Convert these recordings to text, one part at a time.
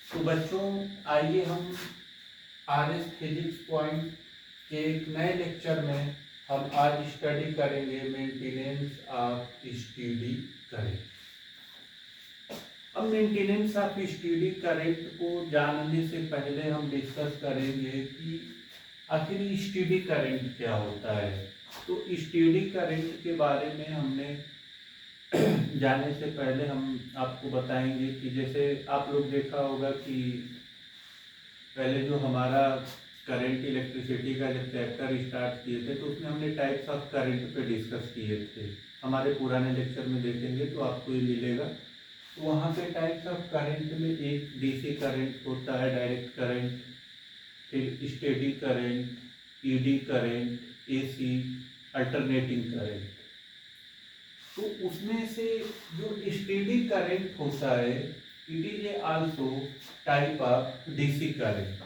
तो बच्चों आइए हम आरएस फिजिक्स पॉइंट के एक नए लेक्चर में हम आज स्टडी करेंगे मेंटेनेंस ऑफ स्टेडी करंट। अब मेंटेनेंस ऑफ स्टेडी करंट को जानने से पहले हम डिस्कस करेंगे कि आखिर स्टेडी करंट क्या होता है। तो स्टेडी करंट के बारे में हमने जाने से पहले हम आपको बताएंगे कि जैसे आप लोग देखा होगा कि पहले जो हमारा करंट इलेक्ट्रिसिटी का जब चैप्टर स्टार्ट किए थे तो उसमें हमने टाइप्स ऑफ करंट पे डिस्कस किए थे। हमारे पुराने लेक्चर में देखेंगे तो आपको ये मिलेगा। तो वहाँ पे टाइप्स ऑफ करंट में एक डीसी करंट होता है, डायरेक्ट करंट, फिर steady current, ED current, AC, alternating current. तो उसमें से जो स्टेडी करंट होता है it is also type of DC current.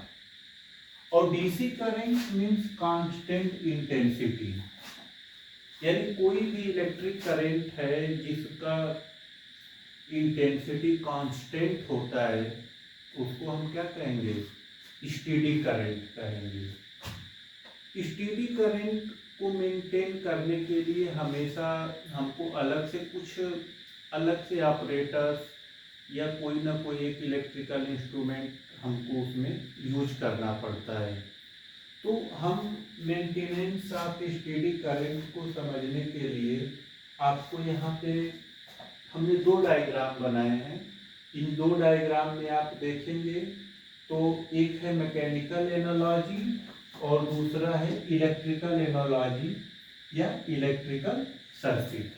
और DC current means constant intensity, यानी कोई भी इलेक्ट्रिक करंट है जिसका इंटेंसिटी कांस्टेंट होता है उसको हम क्या कहेंगे, स्टेडी करंट कहेंगे। स्टेडी करंट को मेंटेन करने के लिए हमेशा हमको अलग से ऑपरेटर्स या कोई ना कोई एक इलेक्ट्रिकल इंस्ट्रूमेंट हमको उसमें यूज करना पड़ता है। तो हम मेंटेनेंस ऑफ स्टेडी करंट को समझने के लिए आपको यहाँ पे हमने दो डायग्राम बनाए हैं। इन दो डायग्राम में आप देखेंगे तो एक है मैकेनिकल एनालॉजी और दूसरा है इलेक्ट्रिकल एनालॉजी या इलेक्ट्रिकल सर्किट।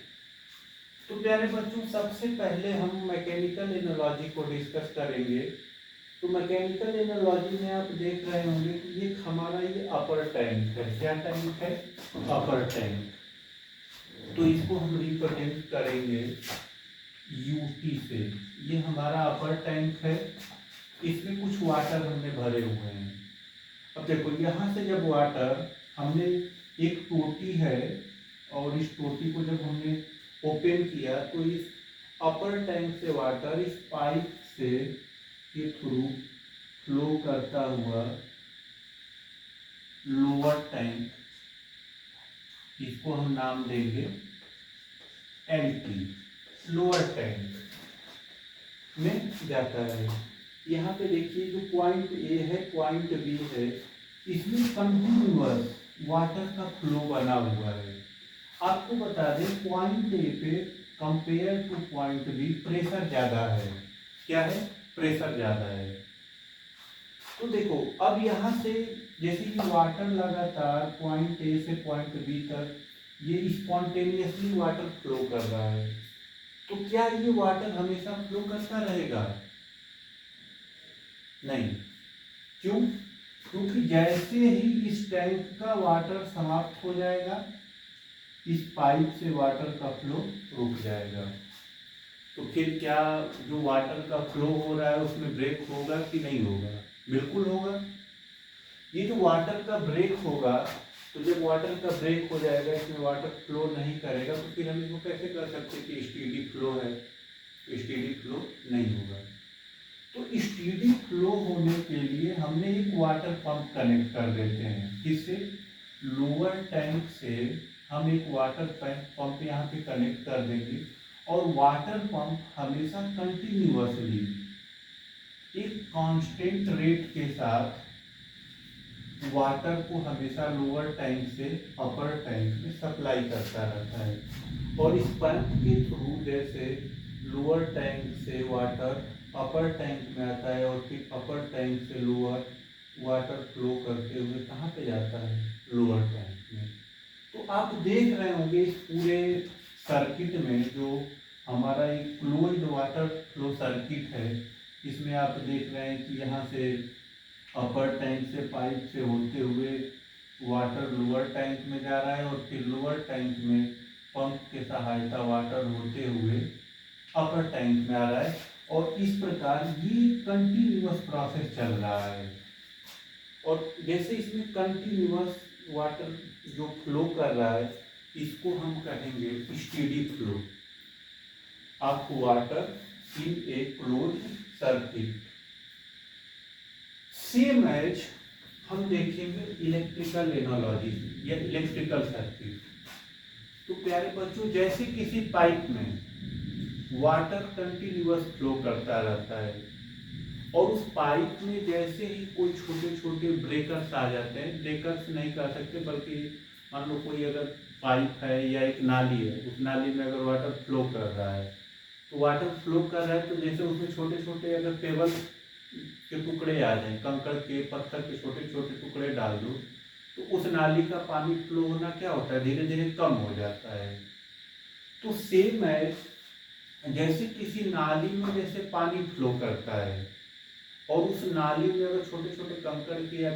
तो प्यारे बच्चों सबसे पहले हम मैकेनिकल एनालॉजी को डिस्कस करेंगे। तो मैकेनिकल एनालॉजी में आप देख रहे होंगे कि ये हमारा ये अपर टैंक है। क्या टैंक है? अपर टैंक। तो इसको हम रिप्रेजेंट करेंगे यूटी से। ये हमारा अपर टैंक है, इसमें कुछ वाटर हमने भरे हुए हैं। अब देखो यहाँ से जब वाटर हमने एक टोटी है और इस टोटी को जब हमने ओपन किया तो इस अपर टैंक से वाटर इस पाइप से के थ्रू फ्लो करता हुआ लोअर टैंक, इसको हम नाम देंगे एलटी, लोअर टैंक में जाता है। यहाँ पे देखिए जो पॉइंट ए है, पॉइंट बी है, इसमें कंटिन्यूअस वाटर का फ्लो बना हुआ है। आपको बता दें पॉइंट ए पे compare to point B pressure ज्यादा है। क्या है? प्रेशर ज्यादा है। तो देखो अब यहाँ से जैसे कि वाटर लगातार पॉइंट ए से पॉइंट बी तक ये स्पॉन्टेनियसली वाटर फ्लो कर रहा है। तो क्या ये वाटर हमेशा फ्लो करता रहेगा? नहीं। क्यों? क्योंकि जैसे ही इस टैंक का वाटर समाप्त हो जाएगा इस पाइप से वाटर का फ्लो रुक जाएगा। तो फिर क्या जो वाटर का फ्लो हो रहा है उसमें ब्रेक होगा कि नहीं होगा? बिल्कुल होगा। ये जो वाटर का ब्रेक होगा, तो जब वाटर का ब्रेक हो जाएगा, इसमें वाटर फ्लो नहीं करेगा, तो फिर हम इसको कैसे कर सकते कि स्टेडी फ्लो है? स्टेडी फ्लो नहीं होगा। तो स्टेडी फ्लो होने के लिए हमने एक वाटर पंप कनेक्ट कर देते हैं। किससे? लोअर टैंक से हम एक वाटर पंप यहाँ पे कनेक्ट कर देंगे और वाटर पंप हमेशा कंटिन्यूअसली एक कांस्टेंट रेट के साथ वाटर को हमेशा लोअर टैंक से अपर टैंक में सप्लाई करता रहता है। और इस पंप के थ्रू जैसे लोअर टैंक से वाटर अपर टैंक में आता है और फिर अपर टैंक से लोअर वाटर फ्लो करते हुए कहाँ पे जाता है? लोअर टैंक में। तो आप देख रहे होंगे इस पूरे सर्किट में जो हमारा एक क्लोज्ड वाटर फ्लो सर्किट है, इसमें आप देख रहे हैं कि यहाँ से अपर टैंक से पाइप से होते हुए वाटर लोअर टैंक में जा रहा है और फिर लोअर टैंक में पंप के सहायता वाटर होते हुए अपर टैंक में आ रहा है। और इस प्रकार ये कंटिन्यूअस प्रोसेस चल रहा है। और जैसे इसमें कंटिन्यूअस वाटर जो फ्लो कर रहा है इसको हम कहेंगे steady flow of water in a closed circuit. Same as हम देखेंगे इलेक्ट्रिकल एनालॉजी या इलेक्ट्रिकल सर्किट। तो प्यारे बच्चों, जैसे किसी पाइप में वाटर कंटिन्यूअस फ्लो करता रहता है और उस पाइप में जैसे ही कोई छोटे छोटे ब्रेकर्स आ जाते हैं, ब्रेकर्स नहीं कह सकते बल्कि मान लो कोई अगर पाइप है या एक नाली है, उस नाली में अगर वाटर फ्लो कर रहा है, तो वाटर फ्लो कर रहा है तो जैसे उसमें छोटे छोटे अगर पेबल के टुकड़े आ जाएं, कंकड़ के पत्थर के छोटे छोटे टुकड़े डाल दो, तो उस नाली का पानी फ्लो होना क्या होता है, धीरे धीरे कम हो जाता है। तो सेम है, जैसे किसी नाली में जैसे पानी फ्लो करता है और उस नाली में अगर छोटे छोटे कंकड़ की या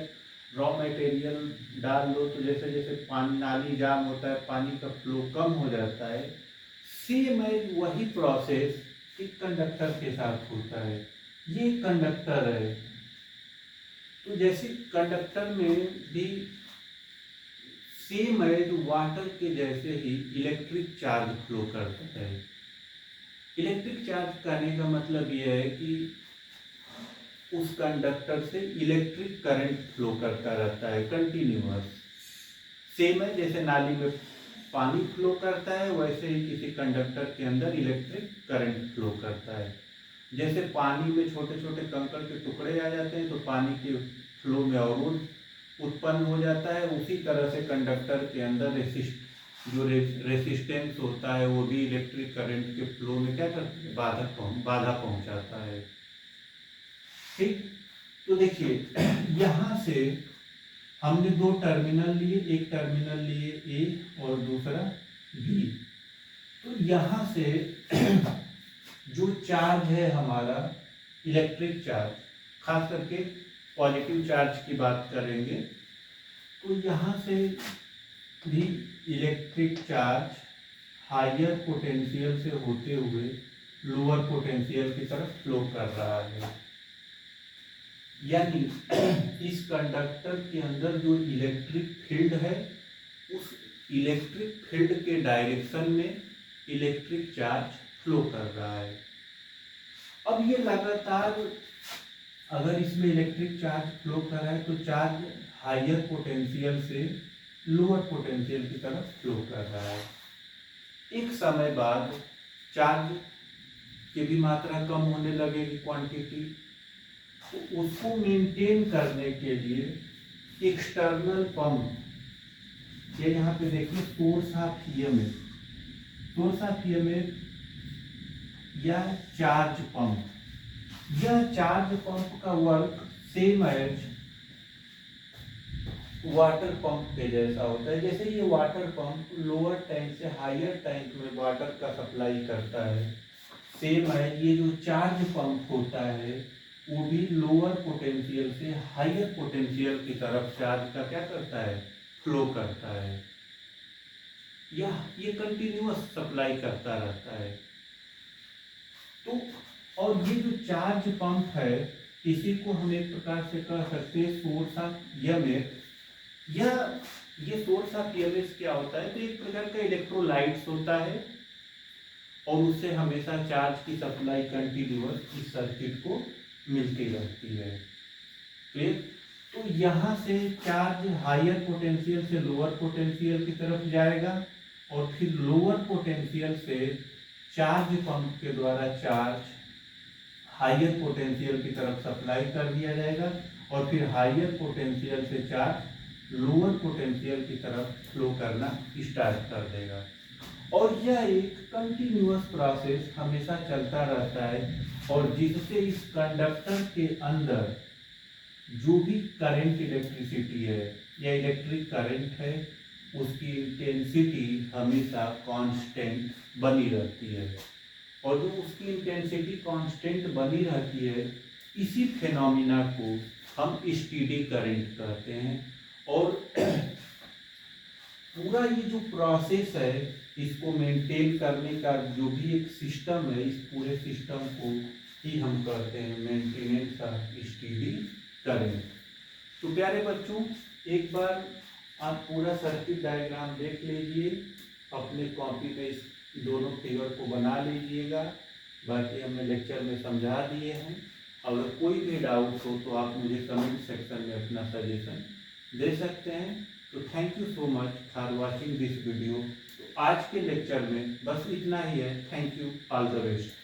रॉ मटेरियल डाल दो, तो जैसे जैसे पानी नाली जाम होता है, पानी का फ्लो कम हो जाता है। सेम है, वही प्रोसेस एक कंडक्टर के साथ होता है। ये कंडक्टर है, तो जैसे कंडक्टर में भी सेम है, जो वाटर के जैसे ही इलेक्ट्रिक चार्ज फ्लो करता है। इलेक्ट्रिक चार्ज कहने का मतलब यह है कि उस कंडक्टर से इलेक्ट्रिक करंट फ्लो करता रहता है कंटिन्यूअस। सेम है, जैसे नाली में पानी फ्लो करता है, वैसे ही किसी कंडक्टर के अंदर इलेक्ट्रिक करंट फ्लो करता है। जैसे पानी में छोटे छोटे कंकड़ के टुकड़े आ जाते हैं तो पानी के फ्लो में अवरोध उत्पन्न हो जाता है, उसी तरह से कंडक्टर के अंदर रेसिस्टेंस होता है, वो भी इलेक्ट्रिक करंट के फ्लो में क्या करता है, बाधा पहुंचाता है। ठीक, तो देखिए यहाँ से हमने दो टर्मिनल लिए, एक टर्मिनल लिए ए और दूसरा बी। तो यहाँ से जो चार्ज है हमारा इलेक्ट्रिक चार्ज, खास करके पॉजिटिव चार्ज की बात करेंगे, तो यहाँ से भी इलेक्ट्रिक चार्ज हायर पोटेंशियल से होते हुए लोअर पोटेंशियल की तरफ फ्लो कर रहा है। यानी इस कंडक्टर के अंदर जो इलेक्ट्रिक फील्ड है, उस इलेक्ट्रिक फील्ड के डायरेक्शन में इलेक्ट्रिक चार्ज फ्लो कर रहा है। अब ये लगातार अगर इसमें इलेक्ट्रिक चार्ज फ्लो कर रहा है तो चार्ज हायर पोटेंशियल से लोअर पोटेंशियल की तरफ फ्लो कर रहा है। एक समय बाद चार्ज की भी मात्रा कम होने लगेगी, क्वांटिटी, तो उसको मेंटेन करने के लिए एक्सटर्नल पंप, ये यहाँ पे देखिए source of EMF, source of EMF या चार्ज पंप, यह चार्ज पंप का work same as water pump के जैसा होता है। जैसे ये वाटर पंप लोअर टैंक से हायर टैंक में वाटर का सप्लाई करता है, सेम है ये जो चार्ज पंप होता है वो भी लोअर पोटेंशियल से हायर पोटेंशियल की तरफ चार्ज का क्या करता है, फ्लो करता है, या ये कंटिन्यूअस सप्लाई करता रहता है। तो और ये जो चार्ज पंप है, इसी को हम एक प्रकार से कह सकते हैं सोर्स ऑफ ईएमएफ। ये सोर्स ऑफ ईएमएफ क्या होता है, तो एक प्रकार का इलेक्ट्रोलाइट्स होता है और उससे हमेशा चार्ज की सप्लाई कंटिन्यूअस इस सर्किट को मिलती रहती है। फिर तो यहाँ से चार्ज हायर पोटेंशियल से लोअर पोटेंशियल की तरफ जाएगा और फिर लोअर पोटेंशियल से चार्ज पंप के द्वारा चार्ज हायर पोटेंशियल की तरफ सप्लाई कर दिया जाएगा और फिर हायर पोटेंशियल से चार्ज लोअर पोटेंशियल की तरफ फ्लो करना स्टार्ट कर देगा। और यह एक कंटिन्यूअस प्रोसेस हमेशा चलता रहता है और जिससे इस कंडक्टर के अंदर जो भी करंट इलेक्ट्रिसिटी है या इलेक्ट्रिक करंट है, उसकी इंटेंसिटी हमेशा कांस्टेंट बनी रहती है। और जो उसकी इंटेंसिटी कांस्टेंट बनी रहती है, इसी फेनोमिना को हम स्टेडी करंट कहते हैं। और पूरा ये जो प्रोसेस है, इसको मेंटेन करने का जो भी एक सिस्टम है, इस पूरे सिस्टम को ही हम कहते हैं मेंटेनेंस ऑफ स्टेडी करंट। तो प्यारे बच्चों, एक बार आप पूरा सर्किट डायग्राम देख लीजिए, अपने कॉपी में इस दोनों फिगर को बना लीजिएगा, बाकी हमने लेक्चर में समझा दिए हैं। अगर कोई भी डाउट हो तो आप मुझे कमेंट सेक्शन में अपना सजेशन दे सकते हैं। तो thank you so much for watching this video. तो आज के लेक्चर में बस इतना ही है। Thank you, all the best.